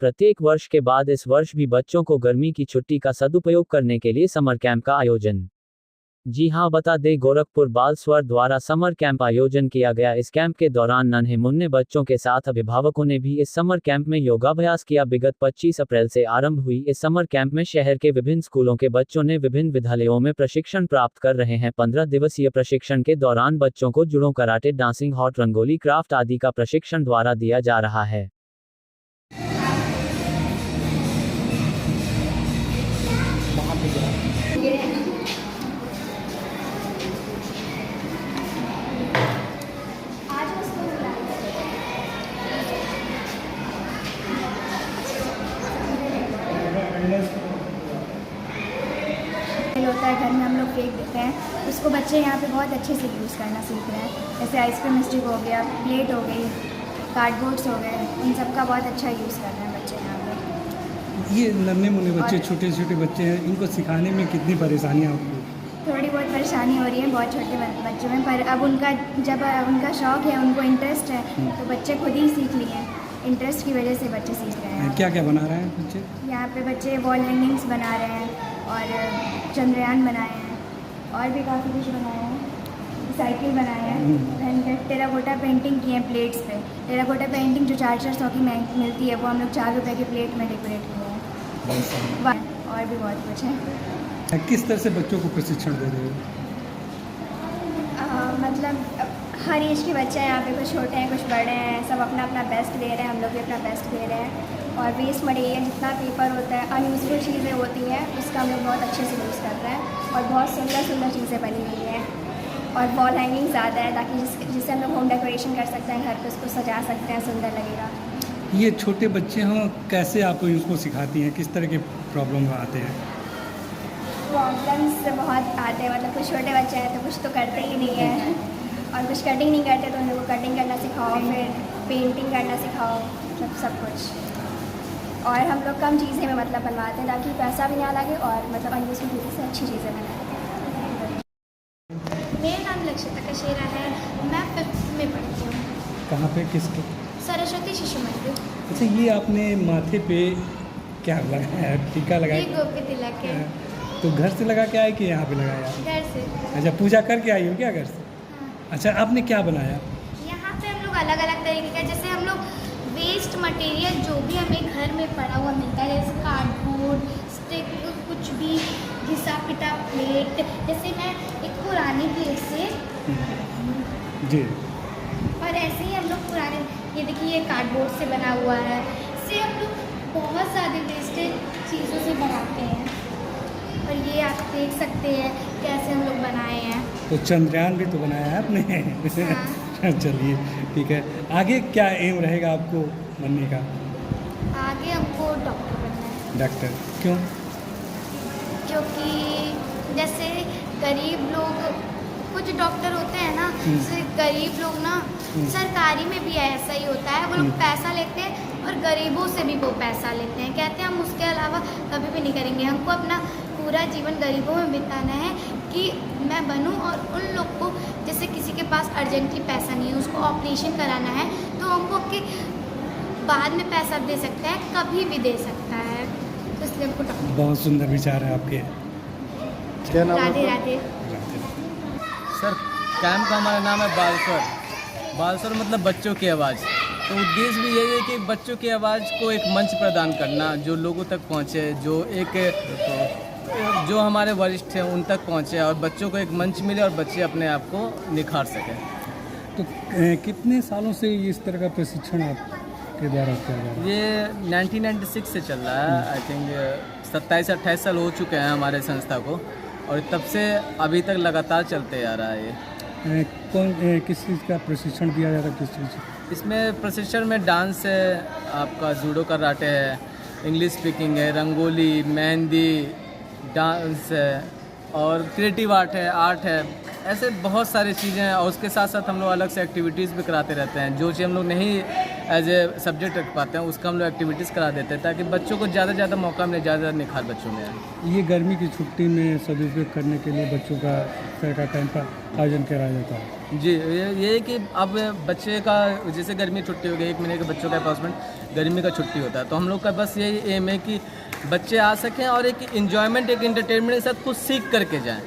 प्रत्येक वर्ष के बाद इस वर्ष भी बच्चों को गर्मी की छुट्टी का सदुपयोग करने के लिए समर कैंप का आयोजन। जी हां, बता दें, गोरखपुर बाल स्वर द्वारा समर कैंप आयोजन किया गया। इस कैंप के दौरान नन्हे मुन्ने बच्चों के साथ अभिभावकों ने भी इस समर कैंप में योगाभ्यास किया। विगत 25 अप्रैल से आरंभ हुई इस समर कैंप में शहर के विभिन्न स्कूलों के बच्चों ने विभिन्न विद्यालयों में प्रशिक्षण प्राप्त कर रहे हैं। 15 दिवसीय प्रशिक्षण के दौरान बच्चों को जुडो, कराटे, डांसिंग, हॉट, रंगोली, क्राफ्ट आदि का प्रशिक्षण द्वारा दिया जा रहा है। होता है घर में हम लोग फेंक देते हैं, उसको बच्चे यहाँ पे बहुत अच्छे से यूज़ करना सीख रहे हैं। जैसे आइसक्रीम स्टिक हो गया, प्लेट हो गई, कार्डबोर्ड्स हो गए, उन सब का बहुत अच्छा यूज़ कर रहे हैं बच्चे यहाँ पे। ये नन्हे मुन्ने बच्चे, छोटे छोटे बच्चे हैं, इनको सिखाने में कितनी परेशानियाँ होती हैं? थोड़ी बहुत परेशानी हो रही है बहुत छोटे बच्चों में, पर अब जब उनका शौक़ है, उनको इंटरेस्ट है, तो बच्चे खुद ही सीख लिए हैं। इंटरेस्ट की वजह से बच्चे सीख रहे हैं। क्या क्या बना रहे हैं बच्चे? यहाँ पे बच्चे वॉल हैंगिंग्स बना रहे हैं और चंद्रयान बनाए हैं और भी काफ़ी कुछ बनाए हैं। साइकिल बनाए हैं, टेराकोटा पेंटिंग की है प्लेट्स पे। टेराकोटा पेंटिंग जो 400 की मिलती है, वो हम लोग 4 रुपये की प्लेट में डेकोरेट किए हैं। और भी बहुत कुछ है। किस तरह से बच्चों को प्रशिक्षण दे रहे हो? मतलब हर एज के बच्चे हैं यहाँ पे, कुछ छोटे हैं, कुछ बड़े हैं, सब अपना अपना बेस्ट दे रहे हैं। हम लोग भी अपना बेस्ट दे रहे हैं। और वेस्ट मटेरियल जितना पेपर होता है, अनयूजफुल चीज़ें होती हैं, उसका हम लोग बहुत अच्छे से यूज़ कर रहे हैं। और बहुत सुंदर सुंदर चीज़ें बनी हुई हैं। और वॉल हैंगिंग ज़्यादा है, ताकि जिससे हम लोग होम डेकोरेशन कर सकते हैं, घर पे उसको सजा सकते हैं, सुंदर लगेगा। ये छोटे बच्चे हों, कैसे आप उसको सिखाती हैं? किस तरह के प्रॉब्लम आते हैं? प्रॉब्लम्स बहुत आते हैं, मतलब कुछ छोटे बच्चे हैं तो कुछ तो करते ही नहीं है, और कुछ कटिंग नहीं करते तो उन लोगों को कटिंग करना सिखाओ, फिर पेंटिंग करना सिखाओ, सब कुछ। और हम लोग कम चीज़ें में मतलब बनवाते हैं, ताकि पैसा भी ना लगे और मतलब अनयूजफुल चीज़ों से अच्छी चीज़ें बनाते हैं। मेरा नाम लक्षिता कशेरा है, मैं 5th में पढ़ती हूँ। कहाँ पे, किसके? सरस्वती शिशु मंदिर। अच्छा, ये आपने माथे पे क्या लगाया है? टीका लगाया? ये गोपी तिलक है। तो घर से लगा के आए कि यहाँ पे लगाया? घर से। अच्छा, पूजा करके आई हो क्या घर से? हाँ। अच्छा, आपने क्या बनाया? यहाँ पे हम लोग अलग अलग तरीके का, जैसे हम लोग वेस्ट मटेरियल जो भी हमें घर में पड़ा हुआ मिलता है, जैसे कार्डबोर्ड, स्टिक, कुछ भी घिसा पिटा प्लेट, जैसे मैं एक पुरानी प्लेट से जी, और ऐसे ही हम लोग पुराने, ये देखिए ये कार्डबोर्ड से बना हुआ है, इससे हम लोग बहुत सारे वेस्टेज चीज़ों से बनाते हैं। और ये आप देख सकते हैं कैसे हम लोग बनाए हैं। तो चंद्रयान भी तो बनाया है आपने? हाँ। चलिए, ठीक है। आगे क्या एम रहेगा आपको बनने का? आगे हमको डॉक्टर बनना है। डॉक्टर क्यों? क्योंकि जैसे गरीब लोग, कुछ डॉक्टर होते हैं ना, जैसे गरीब लोग ना, सरकारी में भी ऐसा ही होता है, वो लोग पैसा लेते हैं और गरीबों से भी वो पैसा लेते हैं, कहते हैं हम उसके अलावा कभी भी नहीं करेंगे, हमको अपना पूरा जीवन गरीबों में बिताना है कि मैं बनूं। और उन लोग को, जैसे किसी के पास अर्जेंटली पैसा नहीं है, उसको ऑपरेशन कराना है, तो हमको कि बाद में पैसा दे सकता है, कभी भी दे सकता है, तो इसलिए हमको डॉक्टर। बहुत सुंदर विचार है आपके। क्या नाम है? राधे राधे। सर, कैंप का हमारा नाम है बालस्वर। बालस्वर मतलब बच्चों की आवाज़। तो उद्देश्य भी यही है कि बच्चों की आवाज़ को एक मंच प्रदान करना, जो लोगों तक पहुँचे, जो हमारे वरिष्ठ हैं उन तक पहुँचे, और बच्चों को एक मंच मिले और बच्चे अपने आप को निखार सकें। तो कितने सालों से इस तरह का प्रशिक्षण आपके द्वारा किया जा रहा है? ये 1996 से चल रहा है। आई थिंक 27-28 साल हो चुके हैं हमारे संस्था को, और तब से अभी तक लगातार चलते आ रहा है ये। किस चीज़ का प्रशिक्षण दिया जाता है? किस चीज़? इसमें प्रशिक्षण में डांस है, आपका जूडो कराटे है, इंग्लिश स्पीकिंग है, रंगोली, मेहंदी, डांस है, और क्रिएटिव आर्ट है, ऐसे बहुत सारी चीज़ें हैं। और उसके साथ साथ हम लोग अलग से एक्टिविटीज़ भी कराते रहते हैं। जो चीज़ हम लोग नहीं एज ए सब्जेक्ट रख पाते हैं, उसका हम लोग एक्टिविटीज़ करा देते हैं, ताकि बच्चों को ज़्यादा से ज़्यादा मौका मिले, ज़्यादा निखार बच्चों में आए। ये गर्मी की छुट्टी में सदुपयोग करने के लिए बच्चों का तरह का कैंप का आयोजन कराया जाता है। जी, ये है कि अब बच्चे का, जैसे गर्मी छुट्टी हो गई, 1 महीने के बच्चों का अप्रोक्सीमेट गर्मी का छुट्टी होता है। तो हम लोग का बस यही एम है कि बच्चे आ सकें और एक इन्जॉयमेंट, एक एंटरटेनमेंट के साथ कुछ सीख करके जाएँ।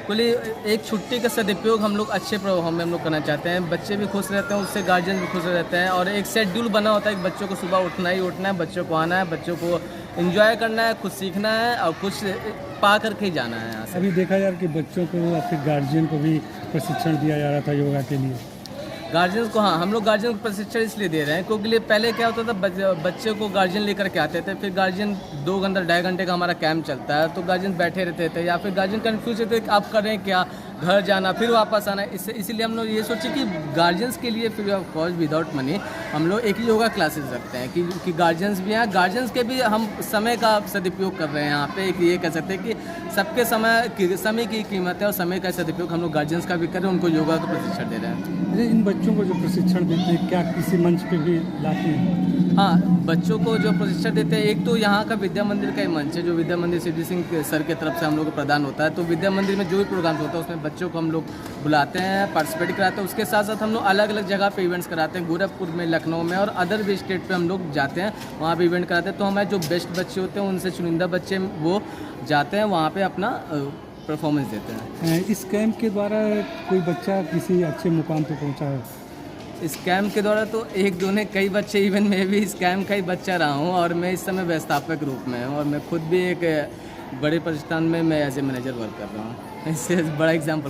कुल एक छुट्टी का सदुपयोग हम लोग अच्छे प्रभाव में हम लोग करना चाहते हैं। बच्चे भी खुश रहते हैं, उससे गार्जियन भी खुश रहते हैं, और एक शेड्यूल बना होता है कि बच्चों को सुबह उठना ही उठना है, बच्चों को आना है, बच्चों को एंजॉय करना है, कुछ सीखना है और कुछ पा करके ही जाना है यहाँ से। अभी देखा यार कि बच्चों को और फिर गार्जियन को भी प्रशिक्षण दिया जा रहा था योगा के लिए। गार्जियंस को, हाँ, हम लोग गार्जियन को प्रशिक्षण इसलिए दे रहे हैं क्योंकि पहले क्या होता था, बच्चे को गार्जियन लेकर के आते थे, फिर गार्जियन 2 घंटा 2.5 घंटे का हमारा कैंप चलता है, तो गार्जियन बैठे रहते थे या फिर गार्जियन कन्फ्यूज रहते थे कि आप करें क्या, घर जाना फिर वापस आना। इसीलिए हम लोग ये सोचे कि गार्जियंस के लिए free of cost without money हम लोग एक योगा क्लासेस रखते हैं कि गार्जियंस भी हैं, गार्जियंस के भी हम समय का सदुपयोग कर रहे हैं यहाँ पे। एक ये कह सकते हैं कि सबके समय की कीमत है और समय का सदुपयोग हम लोग गार्जियंस का भी करें, उनको योगा का प्रशिक्षण दे रहे हैं। अरे इन बच्चों को जो प्रशिक्षण देते हैं क्या किसी मंच पे भी लाते हैं? हाँ, बच्चों को जो प्रशिक्षण देते हैं, एक तो यहाँ का विद्या मंदिर का ही मंच है जो विद्या मंदिर सिद्धि सिंह सर के तरफ से हम लोग को प्रदान होता है। तो विद्या मंदिर में जो भी प्रोग्राम होता है उसमें बच्चों को हम लोग बुलाते हैं, पार्टिसिपेट कराते हैं। उसके साथ साथ हम लोग अलग अलग जगह पे इवेंट्स कराते हैं, गोरखपुर में, लखनऊ में और अदर भी स्टेट पे हम लोग जाते हैं, वहाँ पे इवेंट कराते हैं। तो हमारे जो बेस्ट बच्चे होते हैं उनसे चुनिंदा बच्चे वो जाते हैं वहाँ पे अपना परफॉर्मेंस देते हैं। इस कैंप के द्वारा कोई बच्चा किसी अच्छे मुकाम पे पहुंचा है? इस कैंप के द्वारा तो एक दो ने, कई बच्चे, इवन मैं भी इस कैंप का ही बच्चा रहा हूँ और मैं इस समय व्यवस्थापक रूप में हूँ और मैं खुद भी एक बड़े प्रतिष्ठान में मैं एज ए मैनेजर वर्क कर रहा हूँ। इससे बड़ा एग्जाम्पल